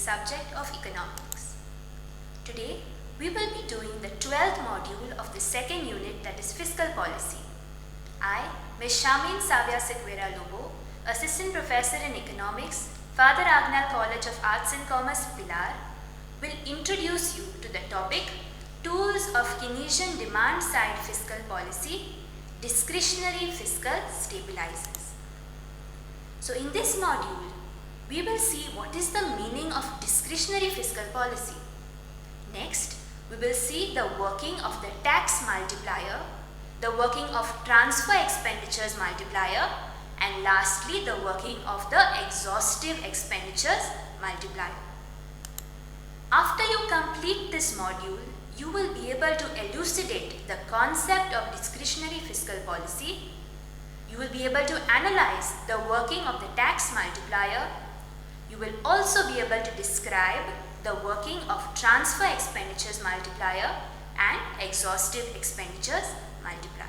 subject of economics. Today, we will be doing the 12th module of the second unit, that is fiscal policy. I, Ms. Shamin Savia Sequeira Lobo, Assistant Professor in Economics, Father Agnal College of Arts and Commerce, Pilar, will introduce you to the topic Tools of Keynesian Demand-Side Fiscal Policy, Discretionary Fiscal Stabilizers. So in this module, we will see what is the meaning of discretionary fiscal policy. Next, we will see the working of the tax multiplier, the working of transfer expenditures multiplier, and lastly the working of the exhaustive expenditures multiplier. After you complete this module, you will be able to elucidate the concept of discretionary fiscal policy. You will be able to analyze the working of the tax multiplier. You will also be able to describe the working of transfer expenditures multiplier and exhaustive expenditures multiplier.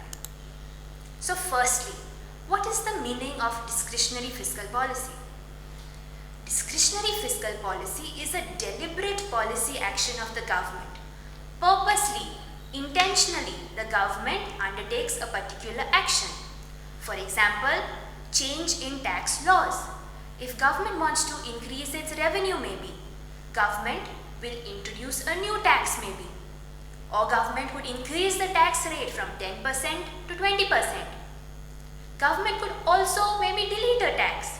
So firstly, what is the meaning of discretionary fiscal policy? Discretionary fiscal policy is a deliberate policy action of the government. Purposely, intentionally, the government undertakes a particular action. For example, change in tax laws. If government wants to increase its revenue, maybe, government will introduce a new tax maybe. Or government would increase the tax rate from 10% to 20%. Government could also maybe delete a tax.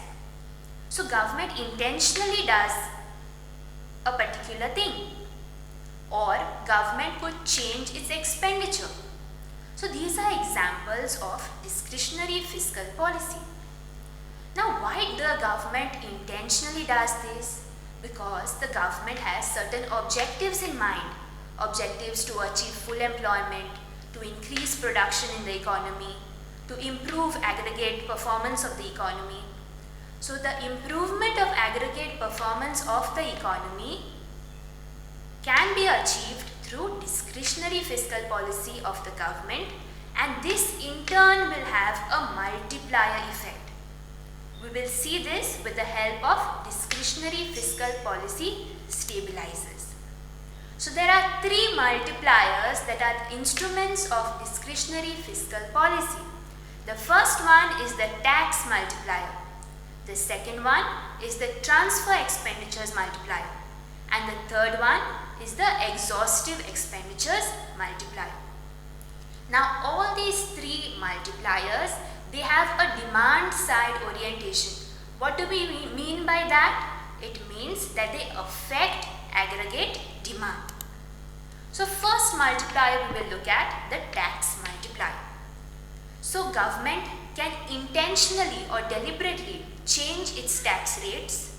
So government intentionally does a particular thing. Or government could change its expenditure. So these are examples of discretionary fiscal policy. Now why the government intentionally does this? Because the government has certain objectives in mind. Objectives to achieve full employment, to increase production in the economy, to improve aggregate performance of the economy. So the improvement of aggregate performance of the economy can be achieved through discretionary fiscal policy of the government, and this in turn will have a multiplier effect. We will see this with the help of discretionary fiscal policy stabilizers. So there are three multipliers that are instruments of discretionary fiscal policy. The first one is the tax multiplier. The second one is the transfer expenditures multiplier. And the third one is the exhaustive expenditures multiplier. Now all these three multipliers, they have a demand side orientation. What do we mean by that? It means that they affect aggregate demand. So first multiplier we will look at the tax multiplier. So government can intentionally or deliberately change its tax rates.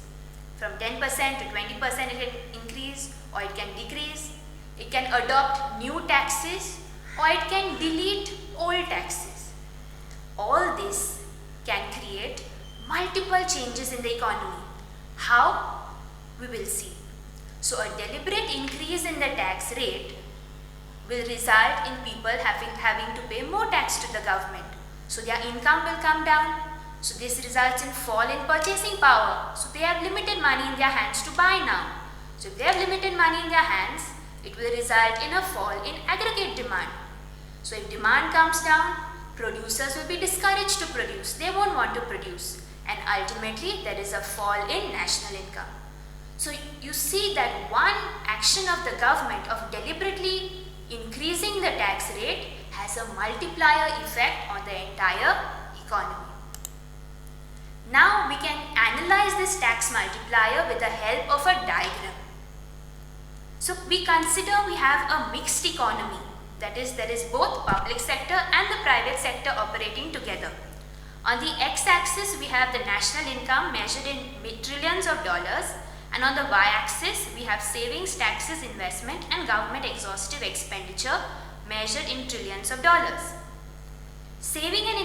From 10% to 20% it can increase or it can decrease. It can adopt new taxes or it can delete old taxes. All this can create multiple changes in the economy. How? We will see. So a deliberate increase in the tax rate will result in people having to pay more tax to the government. So their income will come down. So this results in fall in purchasing power. So they have limited money in their hands to buy now. So if they have limited money in their hands, it will result in a fall in aggregate demand. So if demand comes down, producers will be discouraged to produce. They won't want to produce. And ultimately, there is a fall in national income. So you see that one action of the government of deliberately increasing the tax rate has a multiplier effect on the entire economy. Now we can analyze this tax multiplier with the help of a diagram. So we consider we have a mixed economy. That is, there is both public sector and the private sector operating together. On the x-axis, we have the national income measured in trillions of dollars, and on the y-axis, we have savings, taxes, investment, and government exhaustive expenditure measured in trillions of dollars. Saving and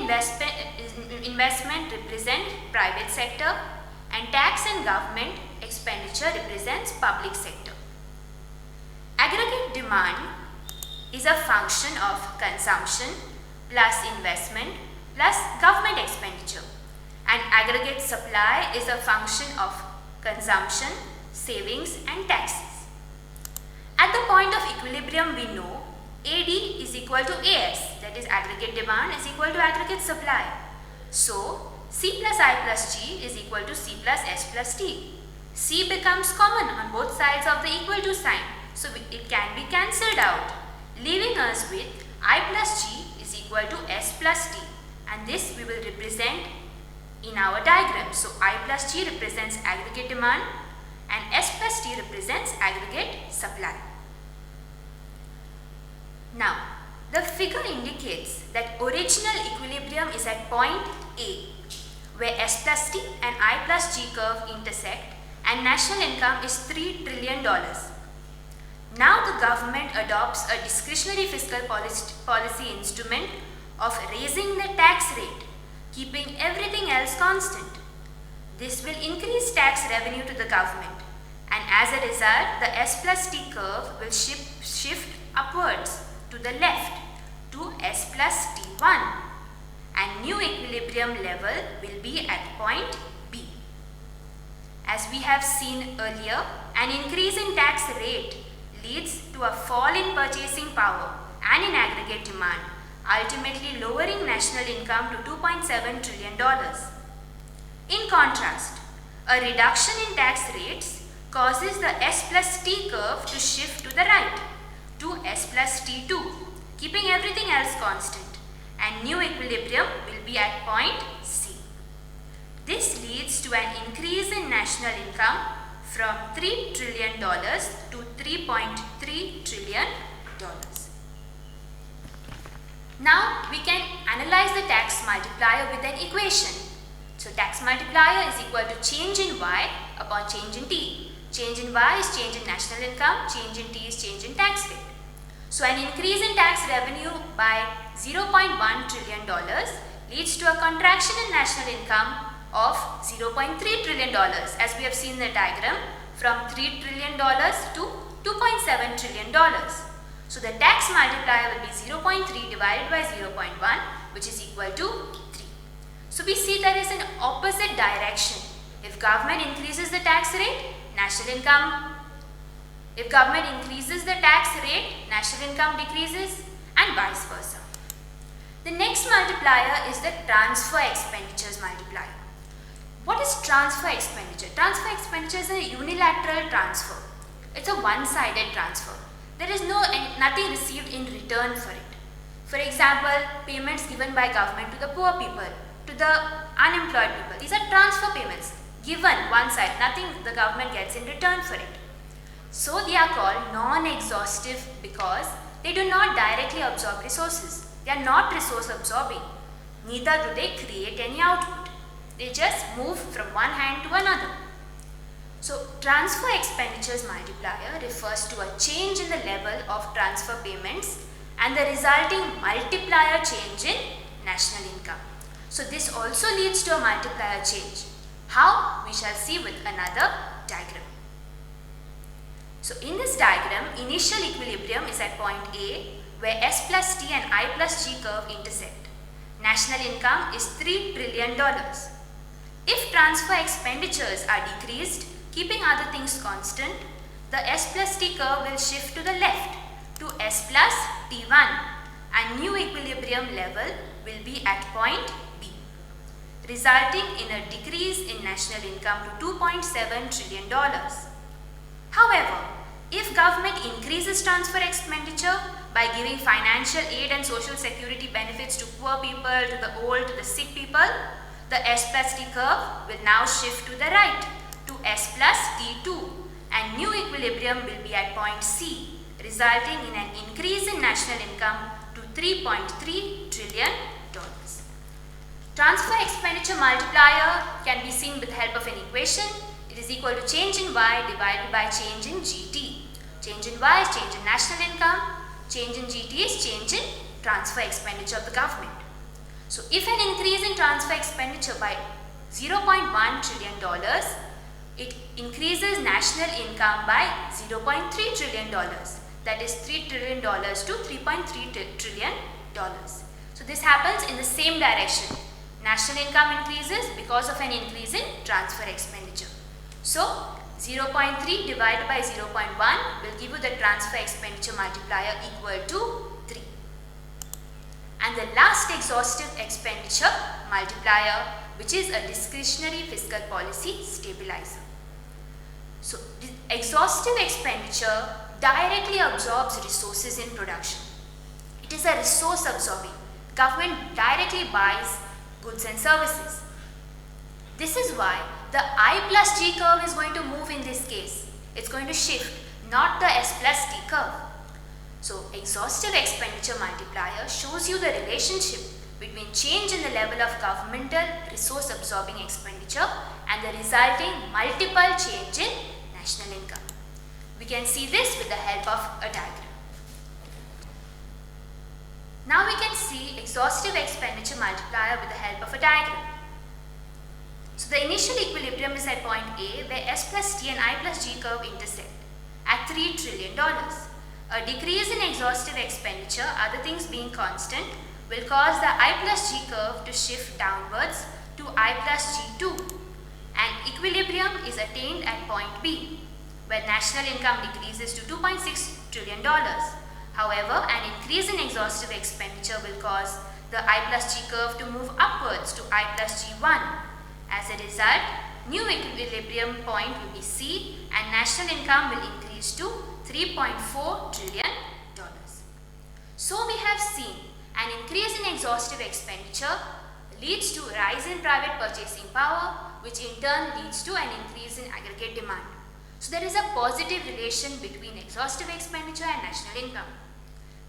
investment represent private sector, and tax and government expenditure represents public sector. Aggregate demand is a function of consumption plus investment plus government expenditure, and aggregate supply is a function of consumption, savings and taxes. At the point of equilibrium, we know AD is equal to AS, that is aggregate demand is equal to aggregate supply. So, C plus I plus G is equal to C plus S plus T. C becomes common on both sides of the equal to sign, so it can be cancelled out, leaving us with I plus G is equal to S plus T, and this we will represent in our diagram. So, I plus G represents aggregate demand and S plus T represents aggregate supply. Now, the figure indicates that original equilibrium is at point A, where S plus T and I plus G curve intersect and national income is $3 trillion. Now the government adopts a discretionary fiscal policy instrument of raising the tax rate, keeping everything else constant. This will increase tax revenue to the government, and as a result, the S plus T curve will shift upwards to the left to S plus T1, and new equilibrium level will be at point B. As we have seen earlier, an increase in tax rate leads to a fall in purchasing power and in aggregate demand, ultimately lowering national income to $2.7 trillion. In contrast, a reduction in tax rates causes the S plus T curve to shift to the right to S plus T2, keeping everything else constant, and new equilibrium will be at point C. This leads to an increase in national income from $3 trillion to $3.3 trillion. Now we can analyze the tax multiplier with an equation. So tax multiplier is equal to change in Y upon change in T. Change in Y is change in national income, change in T is change in tax rate. So an increase in tax revenue by $0.1 trillion leads to a contraction in national income of $0.3 trillion, as we have seen in the diagram, from $3 trillion to $2.7 trillion. So the tax multiplier will be 0.3 divided by 0.1, which is equal to 3. So we see there is an opposite direction. If government increases the tax rate, national income, if government increases the tax rate, national income decreases, and vice versa. The next multiplier is the transfer expenditures multiplier. What is transfer expenditure? Transfer expenditure is a unilateral transfer. It's a one-sided transfer. There is nothing received in return for it. For example, payments given by government to the poor people, to the unemployed people. These are transfer payments given one side, nothing the government gets in return for it. So they are called non-exhaustive because they do not directly absorb resources. They are not resource absorbing. Neither do they create any output. They just move from one hand to another. So transfer expenditures multiplier refers to a change in the level of transfer payments and the resulting multiplier change in national income. So this also leads to a multiplier change. How? We shall see with another diagram. So in this diagram, initial equilibrium is at point A, where S plus T and I plus G curve intersect. National income is $3 trillion. If transfer expenditures are decreased, keeping other things constant, the S plus T curve will shift to the left to S plus T1, and new equilibrium level will be at point B, resulting in a decrease in national income to $2.7 trillion. However, if government increases transfer expenditure by giving financial aid and social security benefits to poor people, to the old, to the sick people, the S plus T curve will now shift to the right to S plus T2, and new equilibrium will be at point C, resulting in an increase in national income to $3.3 trillion. Transfer expenditure multiplier can be seen with the help of an equation. It is equal to change in Y divided by change in GT. Change in Y is change in national income, change in GT is change in transfer expenditure of the government. So if an increase in transfer expenditure by $0.1 trillion, it increases national income by $0.3 trillion. That is $3 trillion to $3.3 trillion. So this happens in the same direction. National income increases because of an increase in transfer expenditure. So 0.3 divided by 0.1 will give you the transfer expenditure multiplier equal to 3. And the last exhaustive expenditure multiplier, which is a discretionary fiscal policy stabilizer. So, the exhaustive expenditure directly absorbs resources in production. It is a resource absorbing. Government directly buys goods and services. This is why the I plus G curve is going to move in this case. It's going to shift, not the S plus T curve. So, exhaustive expenditure multiplier shows you the relationship between change in the level of governmental resource absorbing expenditure and the resulting multiple change in national income. We can see this with the help of a diagram. Now we can see exhaustive expenditure multiplier with the help of a diagram. So the initial equilibrium is at point A, where S plus T and I plus G curve intersect at $3 trillion. A decrease in exhaustive expenditure, other things being constant, will cause the I plus G curve to shift downwards to I plus G2, and equilibrium is attained at point B, where national income decreases to $2.6 trillion. However, an increase in exhaustive expenditure will cause the I plus G curve to move upwards to I plus G1. As a result, new equilibrium point will be C and national income will increase to $3.4 trillion. So we have seen an increase in exhaustive expenditure leads to a rise in private purchasing power, which in turn leads to an increase in aggregate demand. So there is a positive relation between exhaustive expenditure and national income.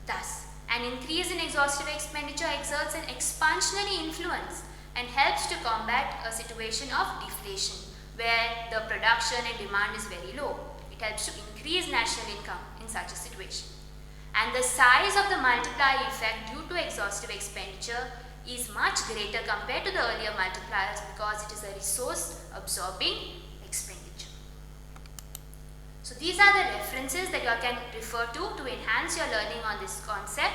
Thus, an increase in exhaustive expenditure exerts an expansionary influence and helps to combat a situation of deflation where the production and demand is very low. It helps to increase national income in such a situation. And the size of the multiplier effect due to exhaustive expenditure is much greater compared to the earlier multipliers because it is a resource absorbing expenditure. So these are the references that you can refer to enhance your learning on this concept.